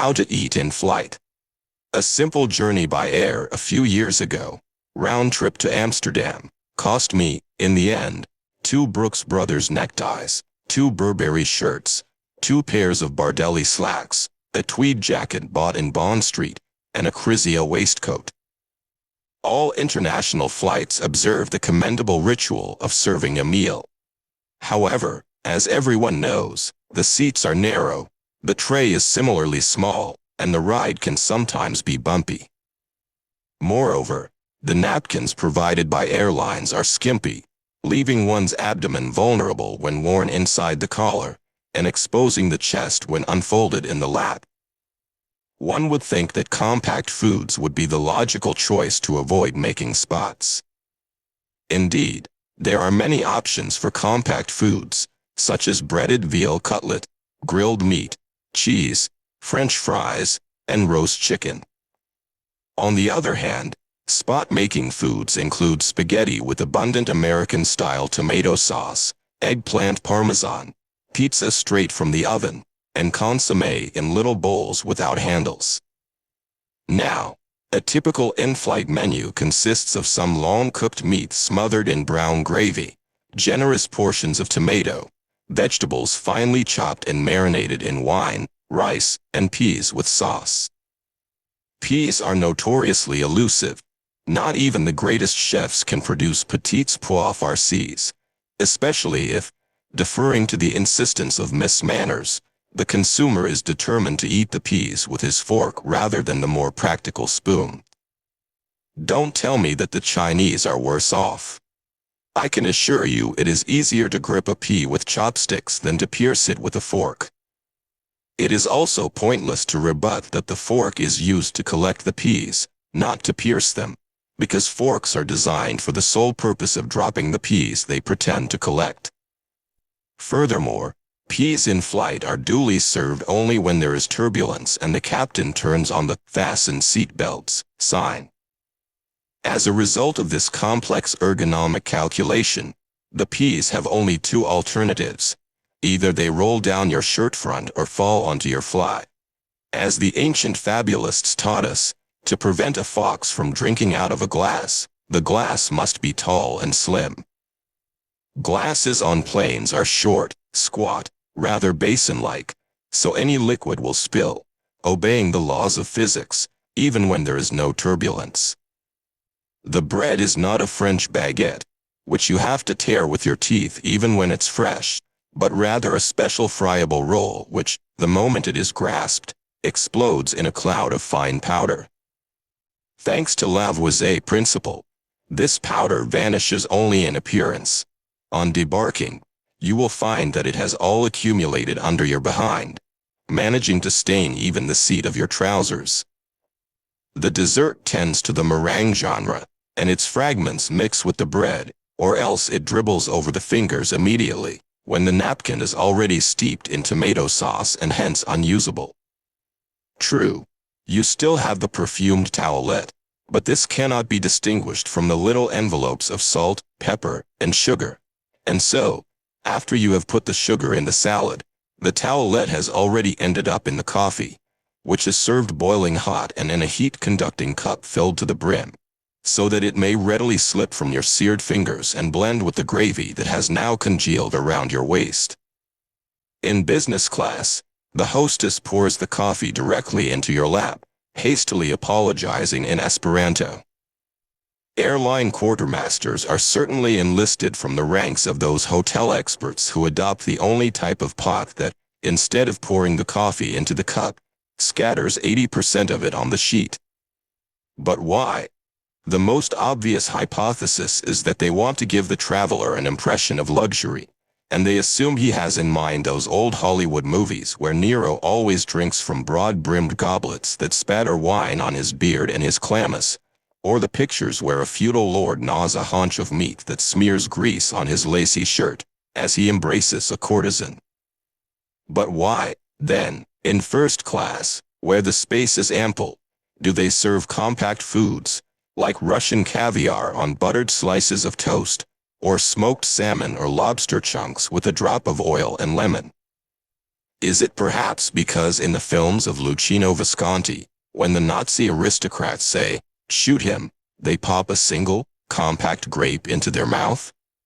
How to eat in flight. A simple journey by air a few years ago, round trip to Amsterdam, cost me, in the end, 2 Brooks Brothers neckties, 2 Burberry shirts, 2 pairs of Bardelli slacks, a tweed jacket bought in Bond Street, and a Crizia waistcoat. All international flights observe the commendable ritual of serving a meal. However, as everyone knows, the seats are narrow, the tray is similarly small, and the ride can sometimes be bumpy. Moreover, the napkins provided by airlines are skimpy, leaving one's abdomen vulnerable when worn inside the collar, and exposing the chest when unfolded in the lap. One would think that compact foods would be the logical choice to avoid making spots. Indeed, there are many options for compact foods, such as breaded veal cutlet, grilled meat, cheese, French fries, and roast chicken. On the other hand, spot-making foods include spaghetti with abundant American-style tomato sauce, eggplant parmesan, pizza straight from the oven, and consommé in little bowls without handles. Now, a typical in-flight menu consists of some long-cooked meat smothered in brown gravy, generous portions of tomato, vegetables finely chopped and marinated in wine, rice, and peas with sauce. Peas are notoriously elusive. Not even the greatest chefs can produce petits pois farcis, especially if, deferring to the insistence of Miss Manners, the consumer is determined to eat the peas with his fork rather than the more practical spoon. Don't tell me that the Chinese are worse off. I can assure you it is easier to grip a pea with chopsticks than to pierce it with a fork. It is also pointless to rebut that the fork is used to collect the peas, not to pierce them, because forks are designed for the sole purpose of dropping the peas they pretend to collect. Furthermore, peas in flight are duly served only when there is turbulence and the captain turns on the "fasten seat belts" sign. As a result of this complex ergonomic calculation, the peas have only 2 alternatives. Either they roll down your shirt front or fall onto your fly. As the ancient fabulists taught us, to prevent a fox from drinking out of a glass, the glass must be tall and slim. Glasses on planes are short, squat, rather basin-like, so any liquid will spill, obeying the laws of physics, even when there is no turbulence. The bread is not a French baguette, which you have to tear with your teeth even when it's fresh, but rather a special friable roll which, the moment it is grasped, explodes in a cloud of fine powder. Thanks to Lavoisier's principle, this powder vanishes only in appearance. On debarking, you will find that it has all accumulated under your behind, managing to stain even the seat of your trousers. The dessert tends to the meringue genre, and its fragments mix with the bread, or else it dribbles over the fingers immediately, when the napkin is already steeped in tomato sauce and hence unusable. True, you still have the perfumed towelette, but this cannot be distinguished from the little envelopes of salt, pepper, and sugar, and so, after you have put the sugar in the salad, the towelette has already ended up in the coffee, which is served boiling hot and in a heat-conducting cup filled to the brim, so that it may readily slip from your seared fingers and blend with the gravy that has now congealed around your waist. In business class, the hostess pours the coffee directly into your lap, hastily apologizing in Esperanto. Airline quartermasters are certainly enlisted from the ranks of those hotel experts who adopt the only type of pot that, instead of pouring the coffee into the cup, scatters 80% of it on the sheet. But why? The most obvious hypothesis is that they want to give the traveler an impression of luxury, and they assume he has in mind those old Hollywood movies where Nero always drinks from broad-brimmed goblets that spatter wine on his beard and his chlamys, or the pictures where a feudal lord gnaws a haunch of meat that smears grease on his lacy shirt, as he embraces a courtesan. But why, then, in first class, where the space is ample, do they serve compact foods, like Russian caviar on buttered slices of toast, or smoked salmon or lobster chunks with a drop of oil and lemon? Is it perhaps because in the films of Luchino Visconti, when the Nazi aristocrats say, "Shoot him," they pop a single, compact grape into their mouth?